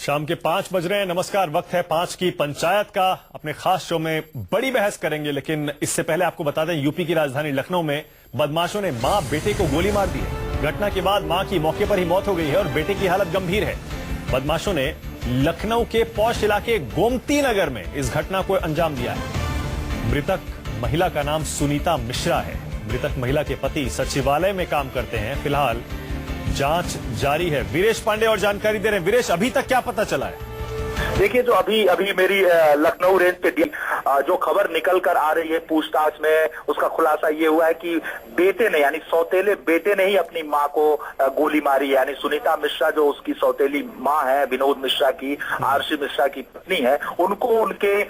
शाम के 5 बज रहे हैं। नमस्कार, वक्त है 5 की पंचायत का। अपने खास शो में बड़ी बहस करेंगे, लेकिन इससे पहले आपको बता दें, यूपी की राजधानी लखनऊ में बदमाशों ने मां बेटे को गोली मार दी है। घटना के बाद मां की मौके पर ही मौत हो गई है और बेटे की हालत गंभीर है। बदमाशों ने लखनऊ के पौष इलाके गोमती नगर में इस घटना को अंजाम दिया है। मृतक महिला का नाम सुनीता मिश्रा है। मृतक महिला के पति सचिवालय में काम करते हैं। फिलहाल जांच जारी है। वीरेश पांडे और जानकारी दे रहे हैं। वीरेश, अभी तक क्या पता चला है? देखिए, जो अभी मेरी लखनऊ रेंज पे जो खबर निकल कर आ रही है पूछताछ में, उसका खुलासा ये हुआ है कि बेटे ने, यानी सौतेले बेटे ने ही अपनी मां को गोली मारी है। यानी सुनीता मिश्रा जो उसकी सौतेली मां है, विनोद मिश्रा की, आरशी मिश्रा की पत्नी है, उनको उनके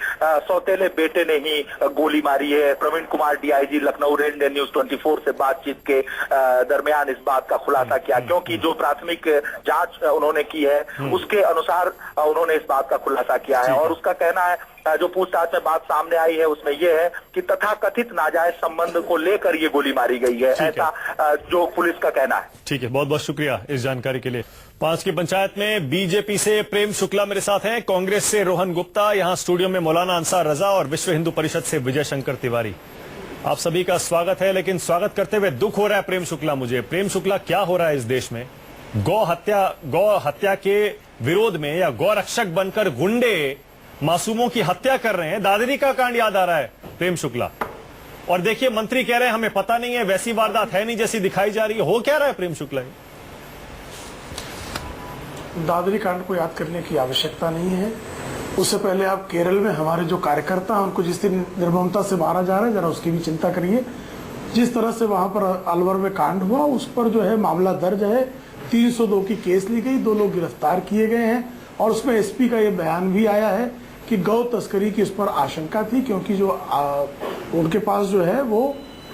सौतेले बेटे ने ही गोली मारी है। प्रवीण कुमार डीआईजी लखनऊ रेंज ने न्यूज 24 से बातचीत के दरमियान इस बात का खुलासा किया, क्योंकि जो प्राथमिक जांच उन्होंने की है उसके अनुसार उन्होंने इस बात का खुलासा किया है। और उसका कहना है, जो पूछताछ में बात सामने आई है उसमें यह है कि तथाकथित नाजायज संबंध को लेकर ये गोली मारी गई है, ऐसा जो पुलिस का कहना है। ठीक है, बहुत बहुत शुक्रिया इस जानकारी के लिए। 5 की पंचायत में बीजेपी से प्रेम शुक्ला मेरे साथ हैं, कांग्रेस से रोहन गुप्ता, यहां स्टूडियो में मौलाना अंसार रजा और विश्व हिंदू परिषद से विजय शंकर तिवारी। आप सभी का स्वागत है। लेकिन स्वागत करते हुए दुख हो रहा है प्रेम शुक्ला मुझे। प्रेम शुक्ला, क्या हो रहा है इस देश में? गौ हत्या के विरोध में या गौ रक्षक बनकर गुंडे मासूमों की हत्या कर रहे हैं। दादरी का कांड याद आ रहा है प्रेम शुक्ला। और देखिए, मंत्री कह रहे हैं हमें पता नहीं है, वैसी वारदात है नहीं जैसी दिखाई जा रही है। हो क्या रहा है प्रेम शुक्ला? दादरी कांड को याद करने की आवश्यकता नहीं है। उससे पहले आप केरल में हमारे जो कार्यकर्ता हैं उनको जिस दिन निर्ममता से मारा जा रहा है, जरा उसकी भी चिंता करिए। जिस तरह से वहां पर अलवर में कांड हुआ, उस पर जो है मामला दर्ज है, 302 की केस ली गई, 2 लोग गिरफ्तार किए गए हैं। और उसमें एसपी का ये बयान भी आया है कि गौ तस्करी की उस पर आशंका थी, क्योंकि जो उनके पास जो है वो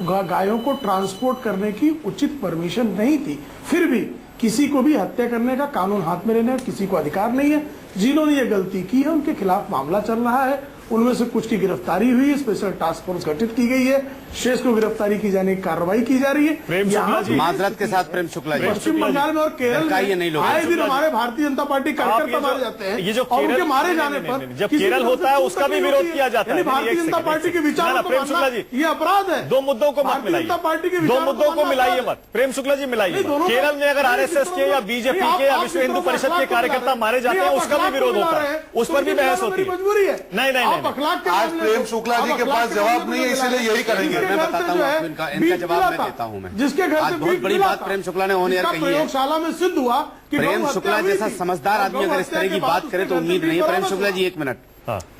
गायों को ट्रांसपोर्ट करने की उचित परमिशन नहीं थी। फिर भी किसी को भी हत्या करने का कानून हाथ में लेने का किसी को अधिकार नहीं है। जिन्होंने ये गलती की है उनके खिलाफ मामला चल रहा है। उनमें से कुछ की गिरफ्तारी हुई है, स्पेशल टास्क फोर्स गठित की गई है, शेष को गिरफ्तारी की जाने की कार्रवाई की जा रही है। माजरत के साथ प्रेम शुक्ला जी, पश्चिम बंगाल में और केरल में आए दिन हमारे भारतीय जनता पार्टी कार्यकर्ता मारे जाते हैं। ये जो उनके मारे जाने पर जब केरल होता है उसका भी विरोध किया जाता है। भारतीय जनता पार्टी के विचारों को मानना ये अपराध है। 2 मुद्दों को मत मिलाइए, पार्टी के 2 मुद्दों को मिलाइए मत। प्रेम शुक्ला जी, मिलाइए। केरल में अगर आरएसएस के या बीजेपी के या विश्व हिंदू परिषद के कार्यकर्ता मारे जाते हैं, उसका भी विरोध होता है, उस पर भी बहस होती है। मजबूरी है। नहीं, आज प्रेम शुक्ला जी के पास जवाब नहीं है, इसलिए यही करेंगे। मैं बताता हूँ आपको, इनका जवाब मैं देता हूँ। मैं जिसके घर आज से बहुत बड़ी बात प्रेम शुक्ला ने ऑन एयर कही है। प्रयोगशाला में सिद्ध हुआ कि प्रेम शुक्ला जैसा समझदार आदमी अगर इस तरह की बात करे तो उम्मीद नहीं है। प्रेम शुक्ला जी, 1 मिनट।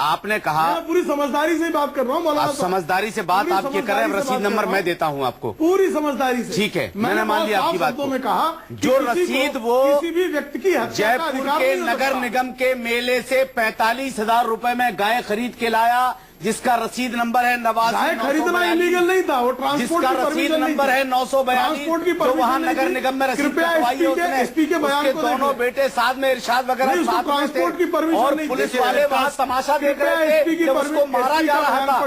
आपने कहा, पूरी समझदारी से बात कर रहा हूँ। आप समझदारी से बात आप ये कर रहे हैं, रसीद नंबर मैं देता हूँ आपको पूरी समझदारी से। ठीक है, मैंने मान लिया आपकी बात को। में कहा जो रसीद वो किसी भी व्यक्ति की जयपुर के नगर निगम के मेले से 45,000 रुपए में गाय खरीद के लाया, जिसका रसीद नंबर है 89। खरीदना इलीगल नहीं था, वो ट्रांसपोर्ट जिसका रसीद नंबर है 942, तो वहाँ नगर निगम में रसीद करवाई है उसने। उसके दोनों बेटे साथ में इरशाद वगैरह साथ में थे और पुलिस वाले वहाँ तमाशा देख रहे थे जब उसको मारा जा रहा था।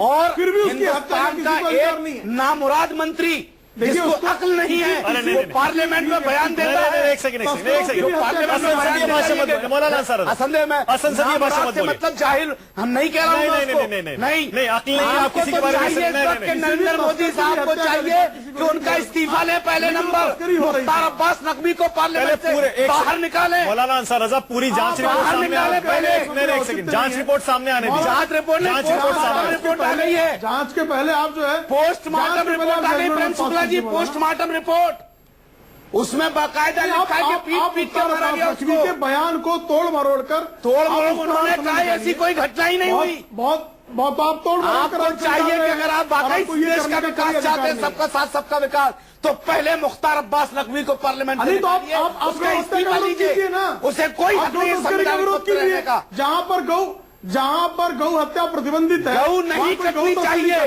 और हिंदुस्तान का एक नामुराद मंत्री जिसको अक्ल नहीं है, वो पार्लियामेंट में बयान देता है। एक सेकंड, पार्लियामेंट में असंदेह में असंसदीय भाषा मत बोलिए। मतलब जाहिल हम नहीं कह रहे हैं। नहीं, अक्ल नहीं, आप किसी के बारे में। नरेंद्र मोदी साहब को चाहिए कि उनका इस्तीफा ले, पहले नंबर मुख्तार अब्बास नकवी को पार्लियामेंट से बाहर निकाले। मौलाना अंसार रजा, पूरी जांच रिपोर्ट सामने आने पहले। एक सेकंड, जांच रिपोर्ट सामने आने दी। जांच रिपोर्ट आ गई है। जांच के पहले आप जो है पोस्टमार्टम रिपोर्ट आ गई प्रेम शुक्ला जी, पोस्टमार्टम रिपोर्ट, उसमें बाकायदा लिखा है कि पीट के मारा गया उसको। के बयान को तोड़ मरोड़ उन्होंने कहा ऐसी कोई घटना ही नहीं हुई। बहुत आप तोड़ आपको चाहिए कि अगर आप वाकई देश का विकास चाहते हैं, सबका साथ सबका विकास, तो पहले मुख्तार अब्बास नकवी को पार्लियामेंट में उसका इस्तीफा लीजिए ना। उसे कोई हक नहीं है संविधान विरोध करने का। जहाँ पर गौ हत्या प्रतिबंधित है, गौ नहीं करनी चाहिए,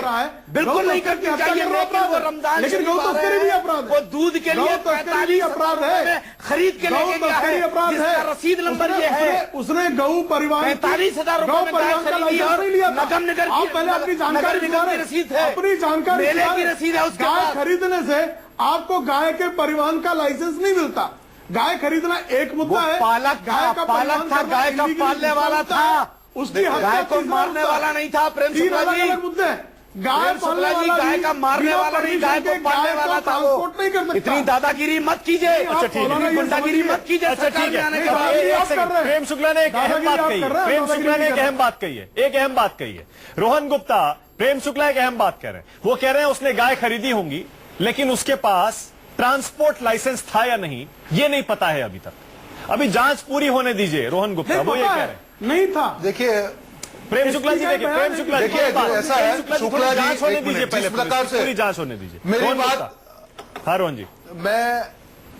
बिल्कुल नहीं करनी चाहिए। वो रमजान, लेकिन गौ तस्करी भी अपराध है। वो दूध के लिए 45 अपराध है, खरीद के लिए अपराध है। रसीद नंबर ये है, उसने गौ परिवार 45,000 रुपए नगम निगम पहले अपनी जानकारी की रसीद है, अपनी जानकारी की रसीद है। उसके गाय खरीदने से आपको गाय के परिवहन का लाइसेंस नहीं मिलता। गाय खरीदना एक मुद्दा है, पालक था, पालक था, गाय का पालने वाला था, उसकी गाय को मारने वाला नहीं था। प्रेम शुक्ला जी, मुद्दे हैं। गाय शुक्ला जी गाय का मारने वाला नहीं, गाय को पालने वाला था वो। नहीं कर सकता। इतनी दादागिरी मत कीजिए, अच्छा ठीक है, गुंडागिरी मत कीजिए। अच्छा ठीक है, एक सेकंड, प्रेम शुक्ला ने एक अहम बात कही है, प्रेम शुक्ला ने एक अहम बात कही है, एक अहम बात कही है। रोहन गुप्ता, प्रेम शुक्ला एक अहम बात कह रहे हैं, वो कह रहे हैं उसने गाय खरीदी होंगी लेकिन उसके पास ट्रांसपोर्ट लाइसेंस था या नहीं ये नहीं पता है अभी तक। अभी जांच पूरी होने दीजिए। रोहन गुप्ता वो ये कह रहे हैं नहीं था। देखिए प्रेम शुक्ला जी, देखिए प्रेम शुक्ला जी, देखिए ऐसा है, शुक्ला जी जांच होने एक दीजिए, मिनट, पहले जिस प्रकार से पूरी जांच होने दीजिए। मेरी रोहन बात, गुप्ता। हाँ रोहन जी, मैं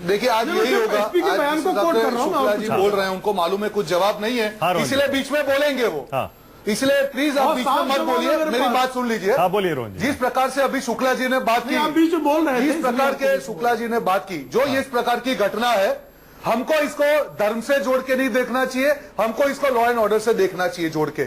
देखिए आज नहीं, यही मैं होगा, एसपी के बयान आज को जिस कोट हिसाब कर से रहा हूं, शुक्ला जी मैं बोल रहे हैं उनको मालूम है कुछ जवाब नहीं हाँ, है, रोहन इसलिए बीच में बोलेंगे वो। हाँ। इसलिए प्लीज आप बहुत बीच में साफ मत जवाब है बोलिए, मेरे मेरी पास। बात सुन लीजिए। हाँ बोलिए रोहन जी। जिस प्रकार से अभी शुक्ला जी ने बात की, आप बीच में बोल रहे थे, जिस प्रकार के शुक्ला जी ने बात की, जो ये इस प्रकार की घटना है, हमको इसको धर्म से जोड़ के नहीं देखना चाहिए, हमको इसको लॉ एंड ऑर्डर से देखना चाहिए जोड़ के।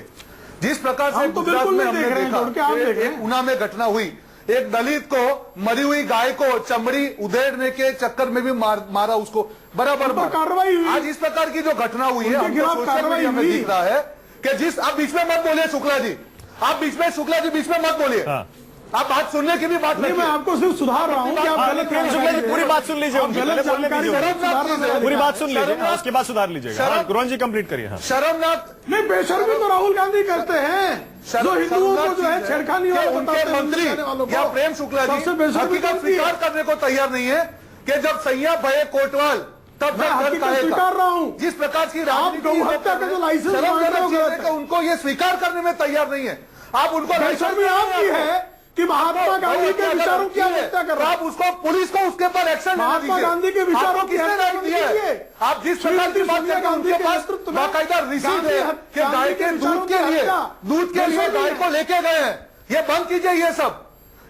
जिस प्रकार से हम तो गुजरात बिल्कुल में नहीं हमने देख रहे हैं, जोड़ के आप देखा देख रहे एक हैं। ऊना में घटना हुई, एक दलित को मरी हुई गाय को चमड़ी उधेड़ने के चक्कर में भी मारा उसको बराबर मारा। कार्रवाई हुई। आज इस प्रकार की जो घटना हुई है, उनके हमको खिलाफ सोशल कार्रवाई मीडिया में हुई। दिख रहा है कि जिस, आप बीच में मत बोलिए शुक्ला जी, आप बीच में, शुक्ला जी बीच में मत बोलिए, हाँ। आप बात सुनने की भी बात नहीं, मैं आपको सिर्फ सुधार रहा हूं कि आप गलत प्रेम शुक्ला जी पूरी बात सुन लीजिए, उनकी पहले बोलने दीजिए, पूरी बात सुन लीजिए, उसके बाद सुधार लीजिएगा। हाँ, रोहन जी कंप्लीट करिए। हाँ। शर्मनाक नहीं, बेशर्मी तो राहुल गांधी करते हैं, जो हिंदुओं को जो है छेड़खानी और उनके मंत्री या प्रेम शुक्ला जी हकीकत स्वीकार करने को तैयार नहीं है कि जब सैया भये कोटवाल तब मैं हकीकत स्वीकार रहा हूं। जिस प्रकार की राजनीति गौ हत्या का जो लाइसेंस शर्म मांग रहे हो, करना चाहिए गलत कि उनको ये स्वीकार करने में तैयार नहीं है। आप उनको बेशर्मी आपकी है कि महात्मा गांधी के विचारों की हत्या कर रहे हैं। आप उसको, पुलिस को उसके ऊपर एक्शन महात्मा गांधी के विचारों की किसने हत्या राइट दिया है? कीजिए। आप जिस प्रकार की बात करते हैं उनके पास बाकायदा रिसीट है कि गाय के दूध के लिए गाय को लेके गए हैं। ये बंद कीजिए, ये सब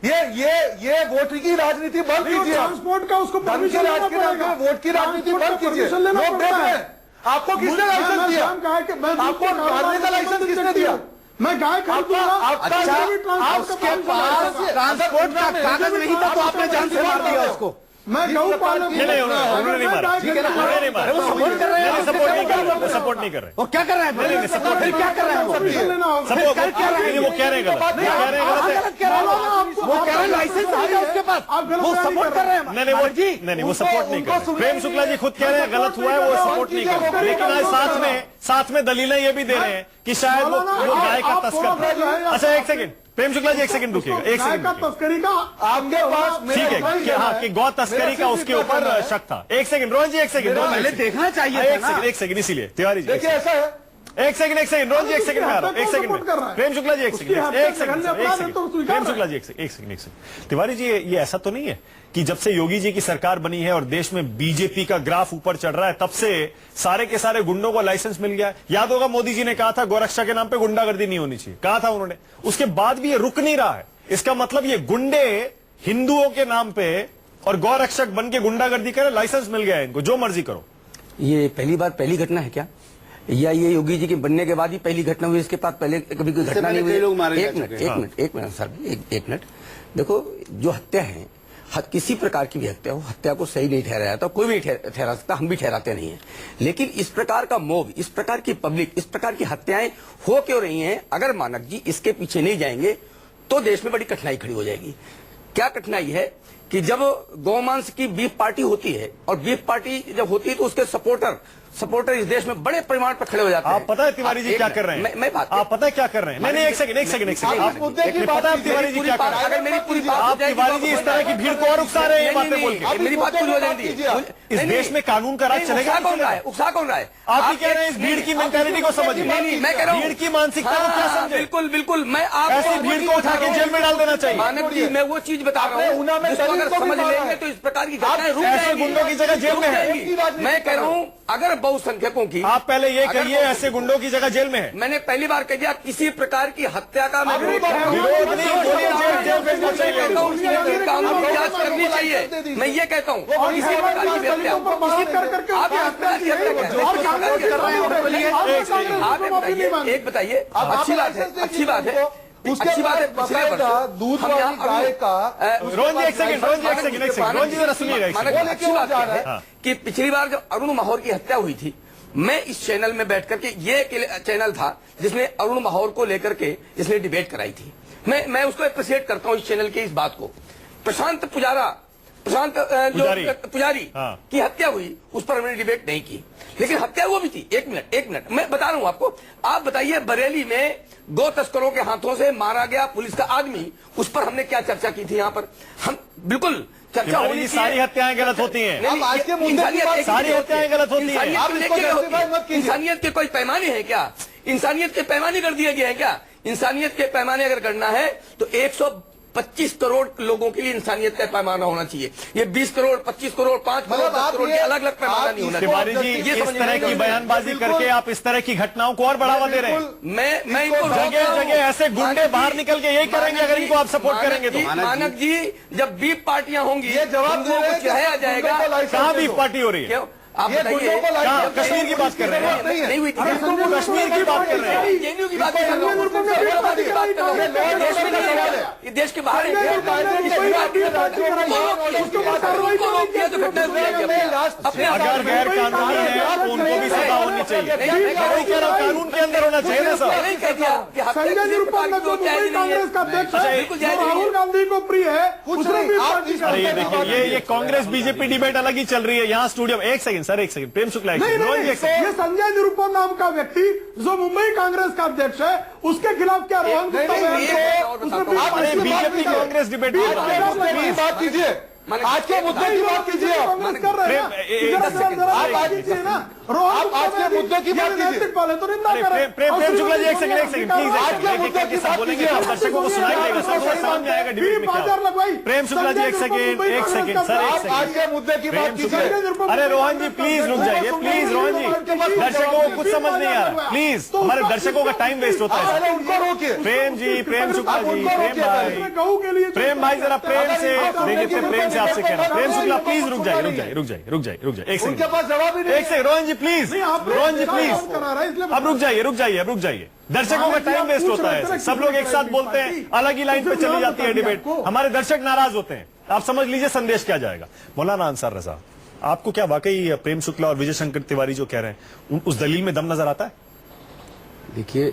ये वोट की राजनीति बंद कीजिए। ट्रांसपोर्ट का उसको धन के राज के नाम पे वोट की राजनीति बंद कीजिए। लोग देख रहे हैं। आपको किसने लाइसेंस दिया? आपको मारने का लाइसेंस किसने दिया? मैं गाय खरीदूंगा। आपके पास ट्रांसपोर्ट का कागज नहीं था तो आपने जान से मार दिया उसको। मैं गौ पालक नहीं नहीं उन्होंने नहीं मारा, उन्होंने नहीं मारा, वो सपोर्ट कर रहे हैं, सपोर्ट नहीं कर रहे, सपोर्ट नहीं कर रहे, वो क्या कर रहे हैं? सपोर्ट फिर क्या कर रहे हैं? सपोर्ट क्या रहे हैं? वो कह रहे हैं गलत, वो कह रहे हैं गलत है। गलत कह रहे हैं, वो कह रहे हैं लाइसेंस आ गया उसके पास, वो सपोर्ट कर रहे हैं। नहीं नहीं वो सपोर्ट नहीं कर रहे। प्रेम शुक्ला जी खुद कह रहे हैं गलत हुआ है, वो सपोर्ट नहीं कर रहे, लेकिन आज साथ में दलीलें ये भी दे रहे हैं कि शायद वो गाय का तस्कर। अच्छा एक सेकंड प्रेम शुक्ला जी, एक सेकंड रुकिएगा, एक गाय का सेकंड। तस्करी का आपके पास ठीक है कि हाँ कि गौ तस्करी का उसके ऊपर शक था। एक सेकंड रोहन जी, एक सेकंड पहले देखना चाहिए था ना। एक सेकंड इसीलिए तिवारी जी देखिए ऐसा है, एक सेकंड रोहन जी, एक सेकंड में आ रहा हूं, एक सेकंड में प्रेम शुक्ला जी, एक सेकंड प्रेम शुक्ला जी, एक सेकंड तिवारी जी, ये ऐसा तो नहीं है कि जब से योगी जी की सरकार बनी है और देश में बीजेपी का ग्राफ ऊपर चढ़ रहा है तब से सारे के सारे गुंडों को लाइसेंस मिल गया है? याद होगा मोदी जी ने कहा था गोरक्षा के नाम पे गुंडागर्दी नहीं होनी चाहिए, कहा था उन्होंने, उसके बाद भी ये रुक नहीं रहा है। इसका मतलब ये गुंडे हिंदुओं के नाम पे और गौरक्षक बन के गुंडागर्दी करे, लाइसेंस मिल गया है इनको, जो मर्जी करो। ये पहली घटना है क्या, या ये योगी जी के बनने के बाद ही पहली घटना हुई? इसके बाद पहले कभी कोई घटना नहीं हुई? एक मिनट सर, एक मिनट देखो, जो हत्या है, किसी प्रकार की भी हत्या हो, हत्या को सही नहीं ठहराया जाता, कोई भी नहीं ठहरा सकता, हम भी ठहराते नहीं है। लेकिन इस प्रकार का मोब, इस प्रकार की पब्लिक, इस प्रकार की हत्याएं हो क्यों रही हैं? अगर मानक जी इसके पीछे नहीं जाएंगे तो देश में बड़ी कठिनाई खड़ी हो जाएगी। क्या कठिनाई है कि जब गौमांस की बीफ पार्टी होती है, और बीफ पार्टी जब होती है तो उसके सपोर्टर इस देश में बड़े परिमाण पर खड़े हो जाते हैं। आप पता है तिवारी जी क्या कर रहे हैं? मैं बात, आप पता है क्या कर रहे हैं? नहीं एक सेकंड आप मुद्दे की पता है तिवारी जी क्या कर रहे हैं? अगर मेरी पूरी बात, आप तिवारी जी इस तरह की भीड़ को और उकसा रहे हैं ये बातें बोल के। मेरी बात पूरी हो जाएगी। इस देश में कानून का राज चलेगा? उकसा कौन रहा है? आप ही कह रहे हैं इस भीड़ की मेंटालिटी को समझिए। मैं कह रहा हूँ भीड़ की मानसिकता को क्या समझे? बिल्कुल मैं आप ऐसी भीड़ को उठा के जेल में डाल देना चाहिए। मानव जी, मैं वो चीज बता रहा हूँ, अगर समझ लेंगे तो इस प्रकार की घटनाएं रुक जाएंगी। गुंडों की जगह जेल में है। मैं कह रहा हूँ अगर बहुसंख्यकों की, आप पहले ये कहिए ऐसे गुंडों की जगह जेल में है। मैंने पहली बार कह दिया, किसी प्रकार की हत्या का मैं विरोध नहीं, बोलिए जेल भेजना चाहिए, कानून की जांच करनी चाहिए। मैं ये कहता हूँ किसी प्रकार की हत्या, आप एक बताइए, अच्छी बात है उसके अच्छी बात है, बाद पिछले बकायदा वर्ष दूध हम वाली यहाँ गाय का रोहन जी एक सेकंड, रोहन जी एक सेकंड, एक सेकंड, रोहन जी जरा सुनिएगा एक सेकंड। अच्छी बात जा है रहा है। कि पिछली बार जब अरुण माहौर की हत्या हुई थी, मैं इस चैनल में बैठ करके, ये चैनल था जिसने अरुण माहौर को लेकर के इसने डिबेट कराई थी। मैं उसको अप्रिशिएट करता हूँ इस चैनल की इस बात को। प्रशांत पुजारी की हत्या हुई, उस पर हमने डिबेट नहीं की, लेकिन हत्या वो भी थी। एक मिनट मैं बता रहा हूं आपको। आप बताइए, बरेली में गौ तस्करों के हाथों से मारा गया पुलिस का आदमी, उस पर हमने क्या चर्चा की थी यहाँ पर? हम बिल्कुल चर्चा होनी चाहिए। सारी हत्याएं गलत होती हैं। नहीं, आज के मुद्दे की बात, सारी हत्याएं गलत होती हैं। इंसानियत आप को इसको लेके justify मत होती है। कीजिए। इंसानियत के कोई पैमाने हैं क्या? इंसानियत के पैमाने कर दिए गए हैं क्या? इंसानियत के पैमाने अगर करना है तो 125 करोड़ लोगों के लिए इंसानियत का पैमाना होना चाहिए। ये 20 करोड़, 25 करोड़, 5 करोड़, मतलब 10 करोड़ ये- के अलग अलग पैमाना नहीं होना तिवारी जी, चाहिए। इस तरह की बयानबाजी करके आप इस तरह की घटनाओं को और बढ़ावा दे रहे हैं। मैं इनको जगह जगह ऐसे गुंडे बाहर निकल के यही करेंगे अगर इनको आप सपोर्ट करेंगे तो। मानक जी, जब बीप पार्टियां होंगी, ये जवाब दे रहे हैं कि चढ़ाया गुंडों जाएगा। को लाइसेंस कहाँ दे बीफ दो। पार्टी हो रही है? क्यों? आप ये बताइए। गुंडों को कहाँ? लाइसेंस कश्मीर की बात कर रहे हैं। नहीं हुई थी। कश्मीर की बात कर रहे हैं। जेएनयू की बात कर रहा हूँ। देश में नहीं है, ये देश के बाहर अगर गैर कानूनी है तो उनको भी सजा होनी चाहिए। मैं कह रहा हूं कानून के अंदर होना चाहिए ना सर। संजय निरुपम का जो मुंबई कांग्रेस का अध्यक्ष है, बिल्कुल जो राहुल गांधी को प्रिय है, उसने भी आप पार्टी इस का अरे ये अध्यक्ष देखिए, ये कांग्रेस बीजेपी डिबेट अलग ही चल रही है यहाँ स्टूडियो में। एक सेकंड सर, एक सेकंड। प्रेम शुक्ला, एक नहीं सेकंड। रोहन जी, नहीं, एक सेकंड। ये संजय निरुपम नाम का व्यक्ति जो मुंबई कांग्रेस का अध्यक्ष है, उसके खिलाफ क्या रोहन गुप्ता अरे बीजेपी कांग्रेस डिबेट की बात कीजिए, आज के मुद्दे की बात कीजिए। कांग्रेस कर रहे हैं आप आज के मुद्दे की बात कीजिए। वाले तो निंदा कर रहे हैं। प्रेम शुक्ला जी एक सेकंड, एक सेकंड प्लीज। आज के मुद्दे की बात बोलेंगे कीजिए। तो दर्शकों को सुनाई देगा सर, वो सामने आएगा डिबेट में क्या होगा। प्रेम शुक्ला जी एक सेकंड, एक सेकंड सर, एक आप आज सेकंड। के मुद्दे की बात कीजिए। अरे रोहन जी प्लीज रुक जाइए, प्लीज रोहन जी, दर्शकों को कुछ समझ नहीं आ रहा, प्लीज। हमारे दर्शकों का टाइम वेस्ट होता है। पहले उनको रोकिए। प्रेम जी, प्रेम शुक्ला जी, गऊ के लिए प्रेम भाई जरा प्रेम से देखिए, प्रेम से आपसे कहना। प्रेम शुक्ला प्लीज रुक जाइए, एक सेकंड, उनके पास जवाब ही नहीं। एक second. Rohan ji please, Rohan ji please, अब रुक जाइए। दर्शकों का टाइम वेस्ट होता है। सब लोग एक साथ बोलते हैं, अलग ही लाइन पे चली जाती है डिबेट, हमारे दर्शक नाराज होते हैं। आप समझ लीजिए संदेश क्या जाएगा। मौलाना अंसार रजा, आपको क्या वाकई प्रेम शुक्ला और विजय शंकर तिवारी जो कह रहे हैं उस दलील में दम नजर आता है? देखिए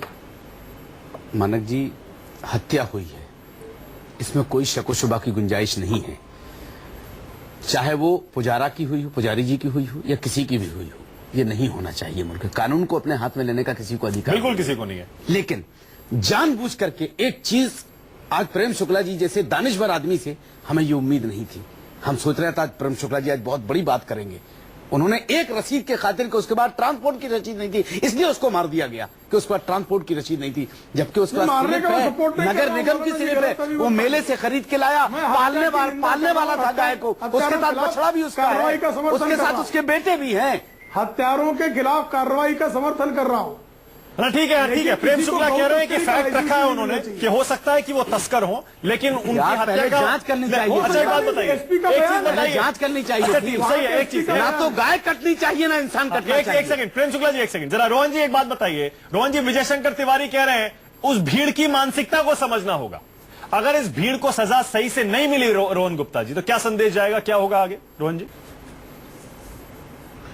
मानक जी, हत्या हुई है, इसमें कोई शक व शुबा की गुंजाइश नहीं है। चाहे वो पुजारा की हुई हो, पुजारी जी की हुई हो, या किसी की भी हुई हो, ये नहीं होना चाहिए। मुल्क कानून को अपने हाथ में लेने का किसी को अधिकार बिल्कुल किसी को नहीं है। लेकिन जानबूझ करके एक चीज, आज प्रेम शुक्ला जी जैसे दानिशवर आदमी से हमें ये उम्मीद नहीं थी। हम सोच रहे थे आज प्रेम शुक्ला जी आज बहुत बड़ी बात करेंगे। उन्होंने एक रसीद के खातिर के उसके बाद ट्रांसपोर्ट की रसीद नहीं थी, इसलिए उसको मार दिया गया कि उसके बाद ट्रांसपोर्ट की रसीद नहीं थी। जबकि उसके बाद नगर निगम की स्लिप है, वो मेले से खरीद के लाया, पालने वाला था गाय को, उसके साथ बछड़ा भी उसका है, उसके साथ उसके बेटे भी हैं। हत्यारों के खिलाफ कार्रवाई का समर्थन कर रहा हूं। ना ठीक है। प्रेम शुक्ला कह रहे हैं कि फैक्ट रखा है उन्होंने कि हो सकता है कि वो तस्कर हो, लेकिन उनकी हत्या का जांच करनी चाहिए। अच्छा एक बात बताइए, एक चीज बताइए, जांच करनी चाहिए। अच्छा ठीक सही है, एक चीज ना तो गाय कटनी चाहिए ना इंसान कटना चाहिए। एक सेकंड प्रेम शुक्ला जी, एक सेकंड जरा। रोहन जी एक बात बताइए, रोहन जी विजय शंकर तिवारी कह रहे हैं उस भीड़ की मानसिकता को समझना होगा। अगर इस भीड़ को सजा सही से नहीं मिली रोहन गुप्ता जी, तो क्या संदेश जाएगा, क्या होगा आगे? रोहन जी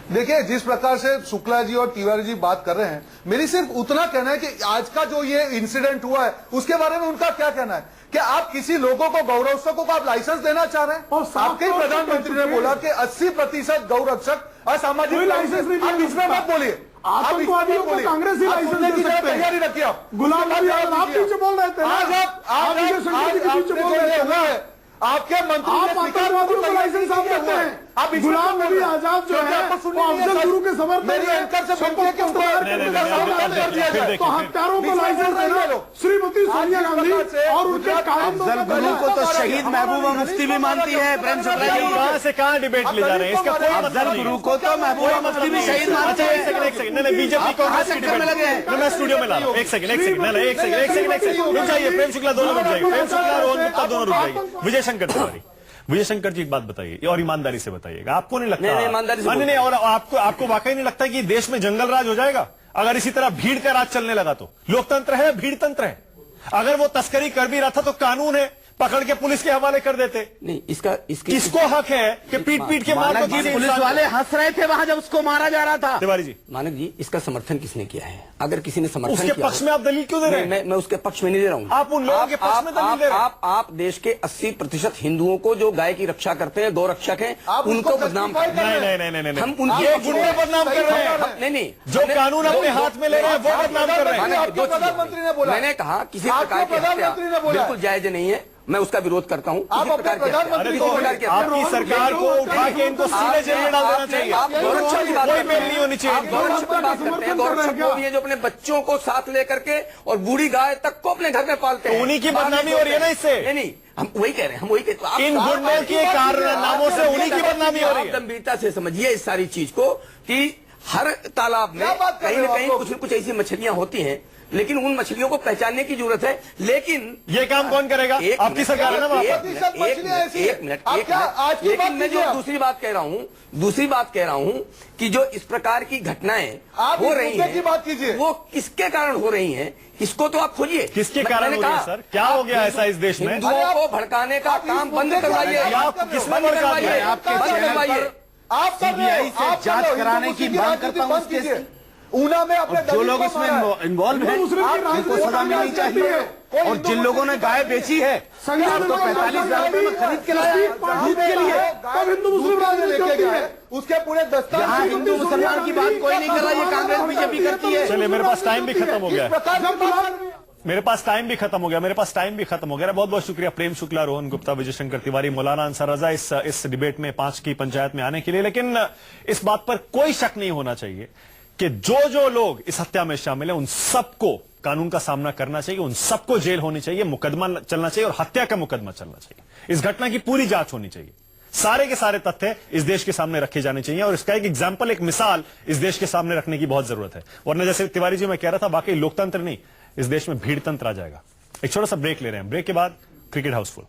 देखिए, जिस प्रकार से शुक्ला जी और तिवारी जी बात कर रहे हैं, मेरी सिर्फ उतना कहना है कि आज का जो ये इंसिडेंट हुआ है उसके बारे में उनका क्या कहना है। कि आप किसी लोगों को गौरक्षकों को आप लाइसेंस देना चाह रहे हैं? और आपके ही प्रधानमंत्री ने बोला कि 80% गौरक्षक असामाजिक लाइसेंस नहीं आप इसमें मत बोलिए, आतंकवादियों को कांग्रेस ही लाइसेंस दे सकते हैं। तैयारी रखिए। आप गुलाम नबी आजाद आप पीछे बोल रहे थे, आज आप विजय शंकर जी के पीछे बोल रहे थे। आपके मंत्री आप आतंकवादियों को लाइसेंस आप देते हैं। आप गुलाम नबी आजाद जो है वो अफजल गुरु के समर्थन मेरी एंकर से बोलते कि उनको तो हत्यारों को लाइसेंस देना श्रीमती सोनिया गांधी और उनके अफजल गुरु को तो शहीद महबूबा मुफ्ती भी मानती है। प्रेम शुक्ला जी कहां से कहां डिबेट ले जा रहे हैं, इसका कोई मतलब नहीं। गुरु को तो महबूबा मुफ्ती भी शहीद मानते हैं। एक सेकंड, नहीं बीजेपी कांग्रेस की डिबेट लगे हैं, मैं स्टूडियो में ला रहा हूं। एक सेकंड रुक जाइए। प्रेम शुक्ला दोनों रुक जाइए, प्रेम शुक्ला रोहन गुप्ता दोनों रुक जाइए। विजय शंकर तिवारी, विजय शंकर जी एक बात बताइए और ईमानदारी से बताइएगा, आपको नहीं लगता? नहीं, ईमानदारी से नहीं, और आपको वाकई नहीं लगता कि देश में जंगल राज हो जाएगा अगर इसी तरह भीड़ का राज चलने लगा? तो लोकतंत्र है, भीड़ तंत्र है। अगर वो तस्करी कर भी रहा था तो कानून है, पकड़ के पुलिस के हवाले कर देते। नहीं, इसका किसको हक है कि पीट पीट के मार दो? पुलिस वाले हंस रहे थे वहां जब उसको मारा जा रहा था। तिवारी जी, मानक जी, इसका समर्थन किसने किया है? अगर किसी ने समर्थन उसके किया पक्ष में आप दलील क्यों दे रहे हैं? मैं उसके पक्ष में नहीं दे रहा हूँ। आप उन लोगों के पक्ष में दलील दे रहे हैं। आप देश के 80% हिंदुओं को जो गाय की रक्षा करते हैं, गौ रक्षक हैं, उनको बदनाम कर रहे हैं। नहीं, हम उनके ये गुंडे बदनाम कर रहे हैं। नहीं, जो कानून अपने हाथ में ले रहे हैं वो बदनाम कर रहे हैं। प्रधानमंत्री ने बोला, मैंने कहा किसी प्रकार की हत्या बिल्कुल जायज नहीं है, मैं उसका विरोध करता हूँ। आप अपने प्रधानमंत्री को, आपकी सरकार को उठा के इनको सीधे जेल में डाल देना चाहिए। आप गौरक्षा की बात कोई करते मेल हैं, नहीं होनी चाहिए। आप गौरक्षा की बात करते हैं। गौरक्षा वो भी है जो अपने बच्चों को साथ लेकर के और बूढ़ी गाय तक को अपने घर में पालते हैं। उन्हीं की बदनामी हो रही है ना इससे। नहीं, हम वही कह रहे हैं, हम वही कहते हैं। इन गुंडों के कारनामों से उन्हीं की बदनामी हो रही है। गंभीरता से समझिए इस सारी चीज को कि हर तालाब में कहीं न कहीं कुछ न कुछ ऐसी मछलियां होती हैं, लेकिन उन मछलियों को पहचानने की जरूरत है। लेकिन ये काम कौन करेगा? आपकी सरकार है ना वहां पर। एक मिनट, लेकिन मैं जो दूसरी बात कह रहा हूं कि जो इस प्रकार की घटनाएं हो रही हैं, वो किसके कारण हो रही हैं, इसको तो आप खोजिए। किसके कारण हो रही है सर? क्या हो गया ऐसा इस देश में? हिंदुओं को भड़काने का काम बंद करवाइए। किसने बंद भड़का दिया? करवाइए, बंद करवाइए। आप सीबीआई से जांच कराने की मांग करता हूं। इस केस ऊना में अपने जो लोग इसमें इन्वॉल्व हैं उनको सजा मिलनी चाहिए। और जिन लोगों ने गाय बेची है, तो 45,000 रुपए में खरीद के लाया दूध के लिए, हिंदू मुस्लिम लेके गए, उसके पूरे दस्तावेज। यहाँ हिंदू मुसलमान की बात कोई नहीं कर रहा, ये कांग्रेस बीजेपी करती है। चलिए, मेरे पास टाइम भी खत्म हो गया है। मेरे पास टाइम भी खत्म हो गया। बहुत बहुत शुक्रिया प्रेम शुक्ला, रोहन गुप्ता, विजय शंकर तिवारी, मौलाना अंसार रजा इस डिबेट में 5 की पंचायत में आने के लिए। लेकिन इस बात पर कोई शक नहीं होना चाहिए कि जो लोग इस हत्या में शामिल हैं उन सबको कानून का सामना करना चाहिए, उन सबको जेल होनी चाहिए, मुकदमा चलना चाहिए और हत्या का मुकदमा चलना चाहिए। इस घटना की पूरी जांच होनी चाहिए। सारे के सारे तथ्य इस देश के सामने रखे जाने चाहिए और इसका एक एग्जाम्पल, एक मिसाल इस देश के सामने रखने की बहुत जरूरत है। वरना जैसे तिवारी जी मैं कह रहा था, वाकई लोकतंत्र नहीं, इस देश में भीड़ तंत्र आ जाएगा। एक छोटा सा ब्रेक ले रहे हैं, ब्रेक के बाद क्रिकेट हाउसफुल।